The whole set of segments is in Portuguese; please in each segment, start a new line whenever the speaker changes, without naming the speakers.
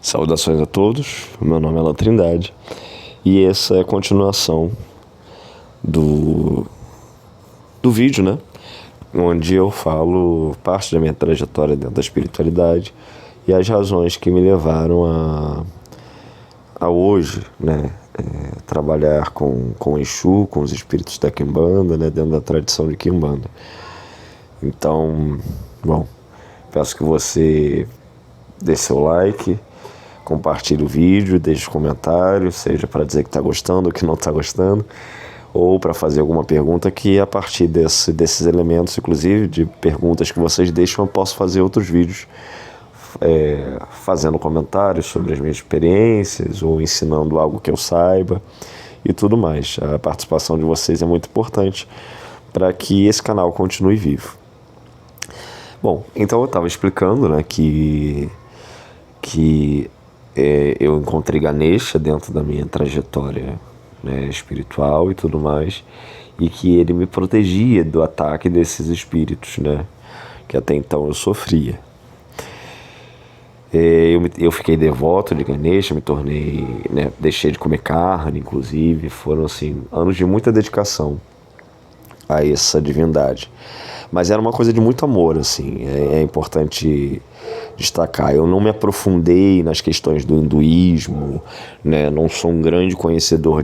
Saudações a todos, meu nome é Alan Trindade e essa é a continuação do vídeo, né? Onde eu falo parte da minha trajetória dentro da espiritualidade e as razões que me levaram a hoje, né? Trabalhar com Exu, com os espíritos da Quimbanda, né? Dentro da tradição de Quimbanda. Então, bom, peço que você dê seu like, compartilhe o vídeo, deixe comentários, seja para dizer que está gostando ou que não está gostando, ou para fazer alguma pergunta que a partir desses elementos, inclusive de perguntas que vocês deixam, eu posso fazer outros vídeos fazendo comentários sobre as minhas experiências ou ensinando algo que eu saiba e tudo mais. A participação de vocês é muito importante para que esse canal continue vivo. Bom, então eu estava explicando, né, que eu encontrei Ganesha dentro da minha trajetória, né, espiritual e tudo mais, e que ele me protegia do ataque desses espíritos, né, que até então eu sofria. Eu fiquei devoto de Ganesha, me tornei, né, deixei de comer carne, inclusive, foram assim, anos de muita dedicação a essa divindade. Mas era uma coisa de muito amor, assim, é importante destacar. Eu não me aprofundei nas questões do hinduísmo, né? Não sou um grande conhecedor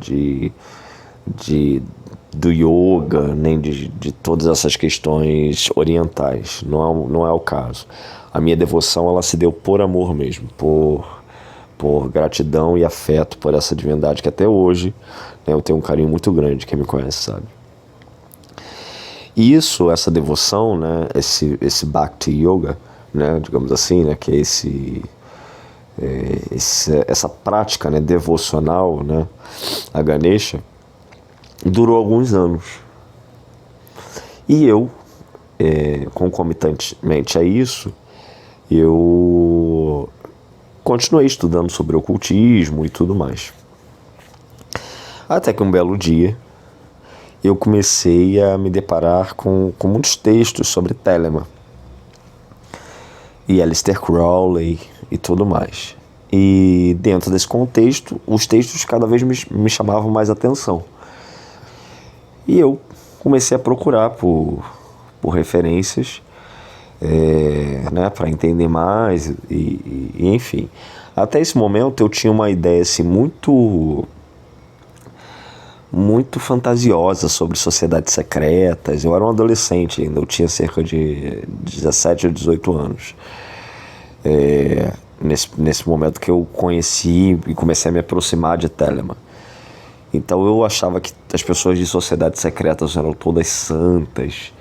do yoga, nem de todas essas questões orientais. Não é o caso. A minha devoção, ela se deu por amor mesmo, por gratidão e afeto por essa divindade que até hoje, né, eu tenho um carinho muito grande, quem me conhece sabe. Isso, essa devoção, né, esse Bhakti Yoga, né, digamos assim, né, que é essa prática, né, devocional, né, a Ganesha, durou alguns anos. E eu, concomitantemente a isso, eu continuei estudando sobre ocultismo e tudo mais. Até que um belo dia, eu comecei a me deparar com muitos textos sobre Telemann e Aleister Crowley e tudo mais. E dentro desse contexto, os textos cada vez me chamavam mais atenção. E eu comecei a procurar por referências, né, para entender mais e enfim. Até esse momento eu tinha uma ideia assim, muito fantasiosa sobre sociedades secretas. Eu era um adolescente ainda, eu tinha cerca de 17 ou 18 anos. Nesse momento que eu conheci e comecei a me aproximar de Telemann. Então eu achava que as pessoas de sociedades secretas eram todas santas,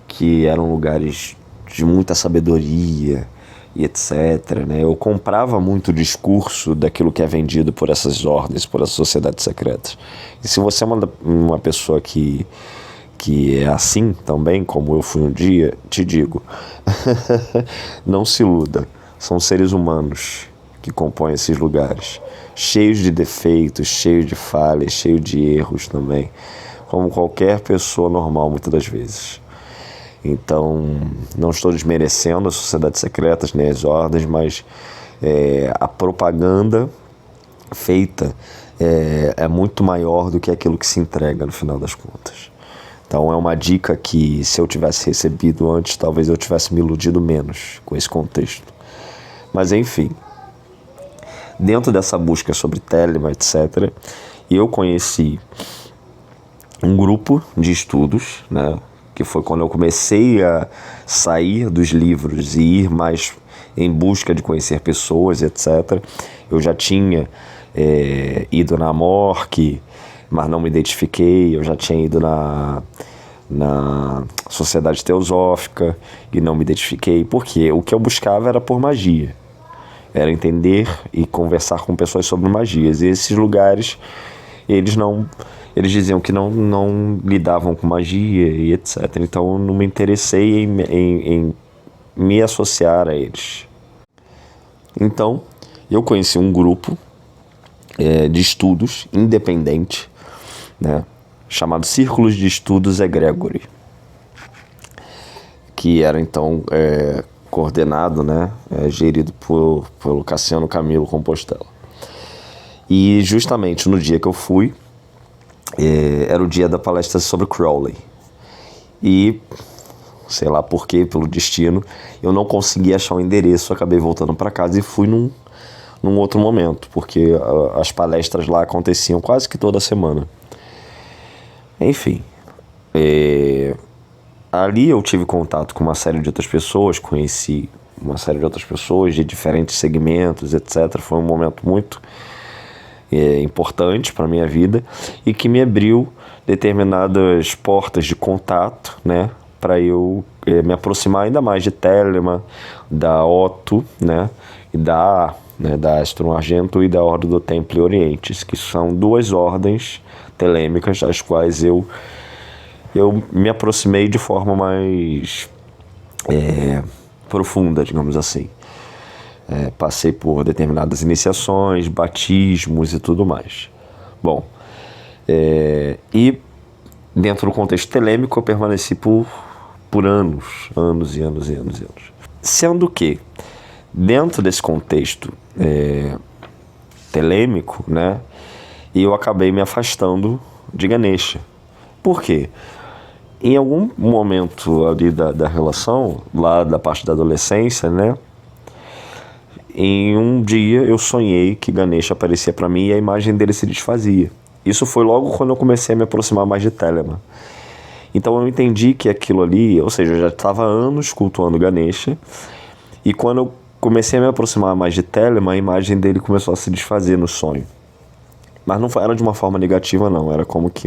que eram lugares de muita sabedoria e etc, né? Eu comprava muito o discurso daquilo que é vendido por essas ordens, por essas sociedades secretas. E se você é uma pessoa que é assim também, como eu fui um dia, te digo, não se iluda. São seres humanos que compõem esses lugares, cheios de defeitos, cheios de falhas, cheios de erros também, como qualquer pessoa normal muitas das vezes. Então, não estou desmerecendo as sociedades secretas nem as ordens, mas a propaganda feita é muito maior do que aquilo que se entrega no final das contas. Então é uma dica que, se eu tivesse recebido antes, talvez eu tivesse me iludido menos com esse contexto. Mas enfim, dentro dessa busca sobre Telemann, etc., eu conheci um grupo de estudos, né, que foi quando eu comecei a sair dos livros e ir mais em busca de conhecer pessoas, etc. Eu já tinha ido na Mork, mas não me identifiquei. Eu já tinha ido na Sociedade Teosófica e não me identifiquei, porque o que eu buscava era por magia. Era entender e conversar com pessoas sobre magias. E esses lugares, eles diziam que não lidavam com magia e etc. Então eu não me interessei em me associar a eles. Então eu conheci um grupo de estudos independente, né, chamado Círculos de Estudos Egregori, que era então coordenado, né, gerido pelo Cassiano Camilo Compostela. E justamente no dia que eu fui, era o dia da palestra sobre Crowley. E, sei lá por quê, pelo destino, eu não consegui achar o endereço, acabei voltando para casa e fui num outro momento, porque as palestras lá aconteciam quase que toda semana. Enfim, ali eu tive contato com uma série de outras pessoas, conheci uma série de outras pessoas de diferentes segmentos, etc. Foi um momento muito importante para a minha vida e que me abriu determinadas portas de contato, né, para eu me aproximar ainda mais de Telemann, da Otto, né, e da Astrum Argento e da Ordem do Templi Orientis, que são duas ordens telêmicas das quais eu me aproximei de forma mais profunda, digamos assim. Passei por determinadas iniciações, batismos e tudo mais. Bom, e dentro do contexto telêmico eu permaneci por anos. Sendo que, dentro desse contexto telêmico, né, eu acabei me afastando de Ganesha. Por quê? Em algum momento ali da relação, lá da parte da adolescência, né, em um dia eu sonhei que Ganesha aparecia para mim e a imagem dele se desfazia. Isso foi logo quando eu comecei a me aproximar mais de Telemann. Então eu entendi que aquilo ali, ou seja, eu já estava há anos cultuando Ganesha, e quando eu comecei a me aproximar mais de Telemann, a imagem dele começou a se desfazer no sonho. Mas não era de uma forma negativa, não. Era como que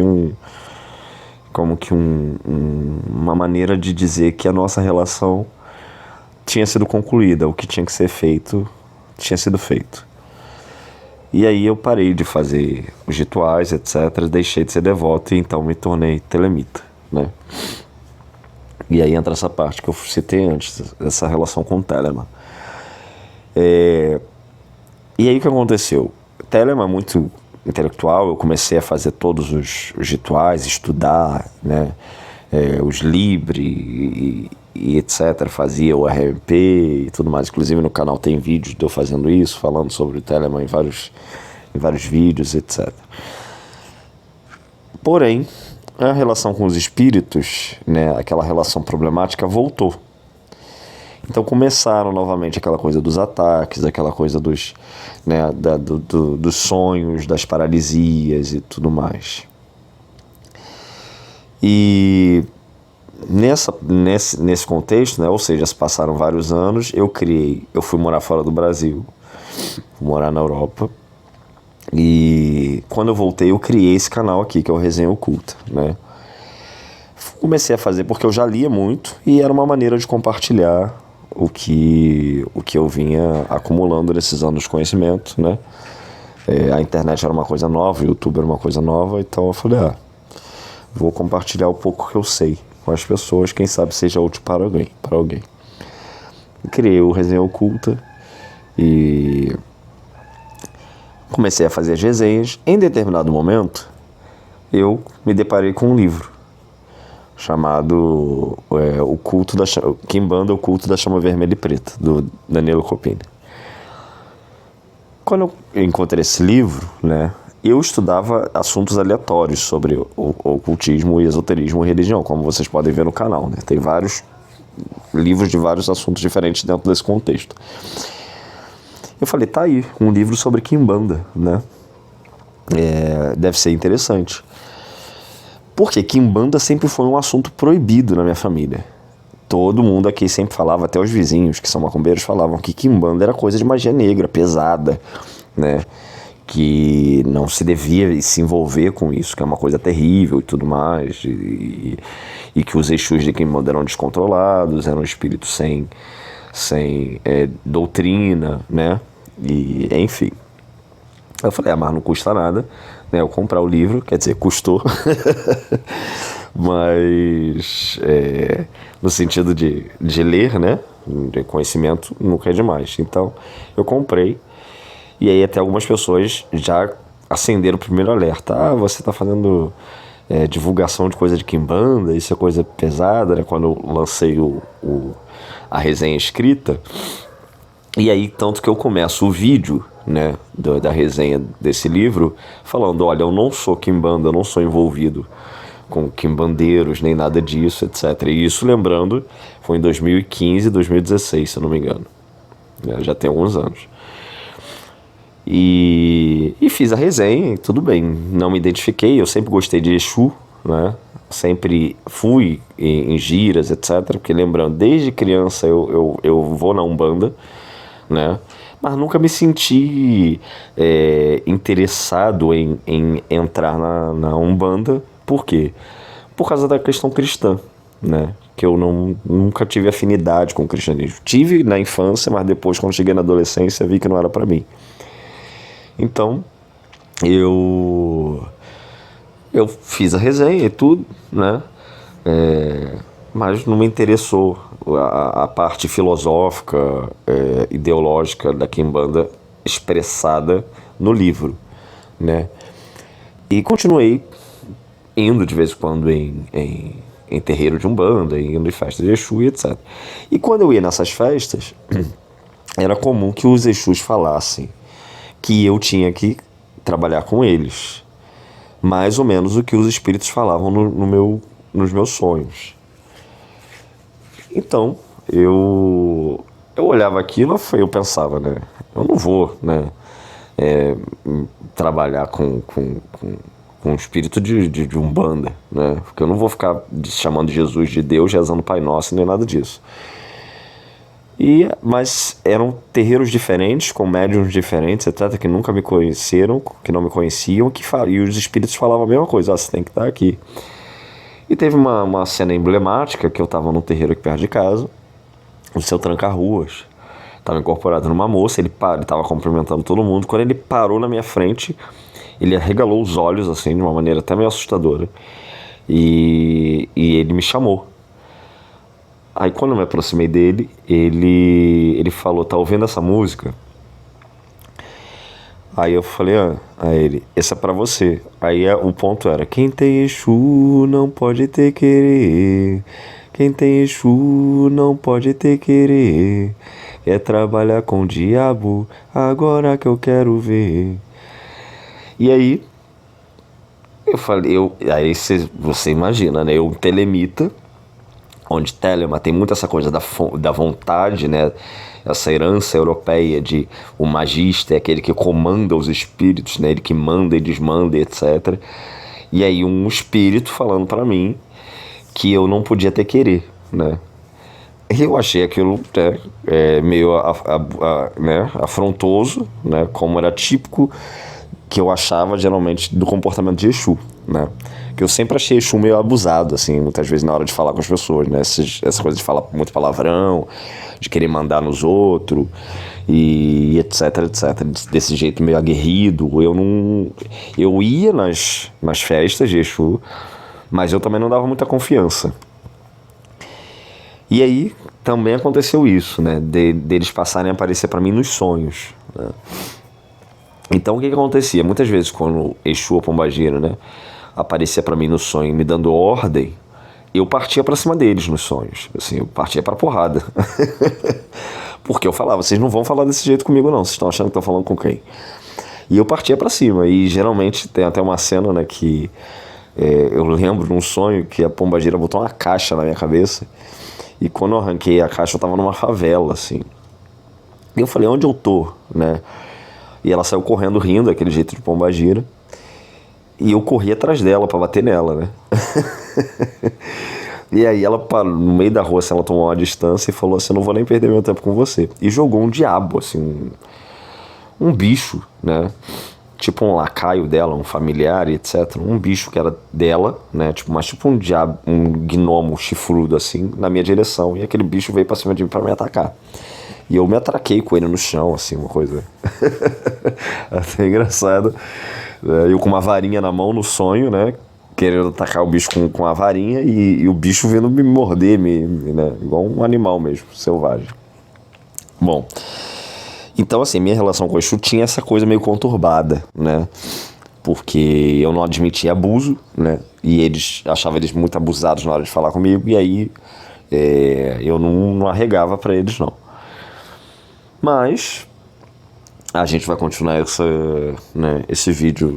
uma maneira de dizer que a nossa relação tinha sido concluída, o que tinha que ser feito tinha sido feito. E aí eu parei de fazer os rituais, etc., deixei de ser devoto e então me tornei telemita, né? E aí entra essa parte que eu citei antes, essa relação com Telemann. E aí o que aconteceu? Telemann é muito intelectual, eu comecei a fazer todos os rituais, estudar, né, os Libre e etc. Fazia o RMP e tudo mais. Inclusive no canal tem vídeos de eu fazendo isso, falando sobre o Telemann em vários vídeos, etc. Porém, a relação com os espíritos, né, aquela relação problemática, voltou. Então começaram novamente aquela coisa dos ataques, aquela coisa dos sonhos, das paralisias e tudo mais. E nesse contexto, né, ou seja, se passaram vários anos, eu fui morar fora do Brasil, fui morar na Europa, e quando eu voltei eu criei esse canal aqui, que é o Resenha Oculta, né? Comecei a fazer porque eu já lia muito e era uma maneira de compartilhar o que eu vinha acumulando nesses anos de conhecimento, né? A internet era uma coisa nova, o YouTube era uma coisa nova, então eu falei, vou compartilhar o pouco que eu sei com as pessoas, quem sabe seja útil para alguém. Criei o Resenha Oculta e comecei a fazer as resenhas. Em determinado momento, eu me deparei com um livro chamado O Culto da Quimbanda, O Culto da Chama Vermelha e Preta, do Danilo Copini. Quando eu encontrei esse livro, né, eu estudava assuntos aleatórios sobre o ocultismo, e esoterismo e religião, como vocês podem ver no canal, né? Tem vários livros de vários assuntos diferentes dentro desse contexto. Eu falei, tá aí, um livro sobre Quimbanda, né? Deve ser interessante. Porque Quimbanda sempre foi um assunto proibido na minha família. Todo mundo aqui sempre falava, até os vizinhos que são macumbeiros falavam que Quimbanda era coisa de magia negra, pesada, né? Que não se devia se envolver com isso, que é uma coisa terrível e tudo mais, e que os Exus de Quimbanda eram descontrolados, eram espíritos sem doutrina, né? E enfim. Eu falei, mas não custa nada, né, eu comprar o livro, quer dizer, custou, mas no sentido de ler, né, de conhecimento, nunca é demais. Então, eu comprei, e aí até algumas pessoas já acenderam o primeiro alerta. Você está fazendo divulgação de coisa de Quimbanda, isso é coisa pesada, né? Quando eu lancei a resenha escrita, E aí, tanto que eu começo o vídeo, né, da resenha desse livro, falando, olha, eu não sou quimbanda, eu não sou envolvido com quimbandeiros, nem nada disso, etc. E isso, lembrando, foi em 2015, 2016, se eu não me engano. Já tem alguns anos. E fiz a resenha, e tudo bem, não me identifiquei, eu sempre gostei de Exu, né? Sempre fui em giras, etc. Porque lembrando, desde criança eu vou na Umbanda, né? Mas nunca me senti interessado em entrar na Umbanda. Por quê? Por causa da questão cristã, né? Que eu nunca tive afinidade com o cristianismo. Tive na infância, mas depois, quando cheguei na adolescência, vi que não era para mim. Então, eu fiz a resenha e tudo, né? Mas não me interessou a parte filosófica, ideológica da Quimbanda expressada no livro, né? E continuei indo de vez em quando em terreiro de Umbanda, indo em festas de Exu e etc. E quando eu ia nessas festas, era comum que os Exus falassem que eu tinha que trabalhar com eles. Mais ou menos o que os espíritos falavam nos meus sonhos. Então, eu olhava aquilo e eu pensava, né? Eu não vou, né? Trabalhar com um espírito de Umbanda, né? Porque eu não vou ficar chamando Jesus de Deus, rezando Pai Nosso, nem nada disso. Mas eram terreiros diferentes, com médiums diferentes, etc., que nunca me conheceram, que não me conheciam, e os espíritos falavam a mesma coisa, você tem que estar aqui. E teve uma cena emblemática, que eu estava num terreiro aqui perto de casa, o seu Tranca-Ruas, estava incorporado numa moça, ele estava cumprimentando todo mundo, quando ele parou na minha frente, ele arregalou os olhos, assim, de uma maneira até meio assustadora, e ele me chamou. Aí quando eu me aproximei dele, ele falou, tá ouvindo essa música? Aí eu falei, a ele, essa é pra você. Aí o ponto era, quem tem Exu não pode ter querer. Quem tem Exu não pode ter querer. É trabalhar com o diabo, agora que eu quero ver. E aí, eu falei, aí você imagina, né? Eu, telemita, onde Telema tem muito essa coisa da vontade, né? Essa herança europeia de o magista é aquele que comanda os espíritos, né? Ele que manda e desmanda, etc. E aí um espírito falando para mim que eu não podia ter querer, né? E eu achei aquilo meio né? Afrontoso, né? Como era típico que eu achava geralmente do comportamento de Exu, né? Que eu sempre achei Exu meio abusado, assim, muitas vezes na hora de falar com as pessoas, né? Essa coisa de falar muito palavrão, de querer mandar nos outros, e etc, etc. Desse jeito meio aguerrido. Eu ia nas festas de Exu, mas eu também não dava muita confiança. E aí também aconteceu isso, né? Deles passarem a aparecer para mim nos sonhos, né? Então o que acontecia? Muitas vezes quando Exu ou Pombagira, né, aparecia para mim no sonho me dando ordem, eu partia para cima deles nos sonhos. Assim, eu partia pra porrada. Porque eu falava, vocês não vão falar desse jeito comigo não, vocês estão achando que estão falando com quem? E eu partia para cima. E geralmente tem até uma cena, né, que eu lembro num sonho que a Pombagira botou uma caixa na minha cabeça. E quando eu arranquei a caixa eu tava numa favela, assim. E eu falei, onde eu tô, né? E ela saiu correndo, rindo, aquele jeito de Pombagira. E eu corri atrás dela pra bater nela, né? E aí ela parou no meio da rua, assim, ela tomou uma distância e falou assim, eu não vou nem perder meu tempo com você. E jogou um diabo, assim, um bicho, né? Tipo um lacaio dela, um familiar, etc. Um bicho que era dela, né? Tipo um diabo, um gnomo chifrudo, assim, na minha direção. E aquele bicho veio pra cima de mim pra me atacar. E eu me atraquei com ele no chão, assim, uma coisa até engraçada. Eu com uma varinha na mão no sonho, né? Querendo atacar o bicho com a varinha e o bicho vindo me morder, né? Igual um animal mesmo, selvagem. Bom, então assim, minha relação com o Exu tinha essa coisa meio conturbada, né? Porque eu não admitia abuso, né? E achavam eles muito abusados na hora de falar comigo, e aí eu não arregava pra eles, não. Mas a gente vai continuar esse vídeo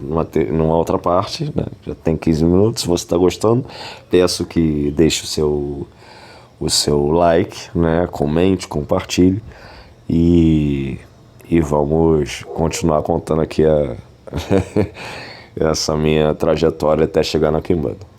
numa outra parte, né? Já tem 15 minutos. Se você está gostando, peço que deixe o seu like, né? Comente, compartilhe e vamos continuar contando aqui essa minha trajetória até chegar na Quimbanda.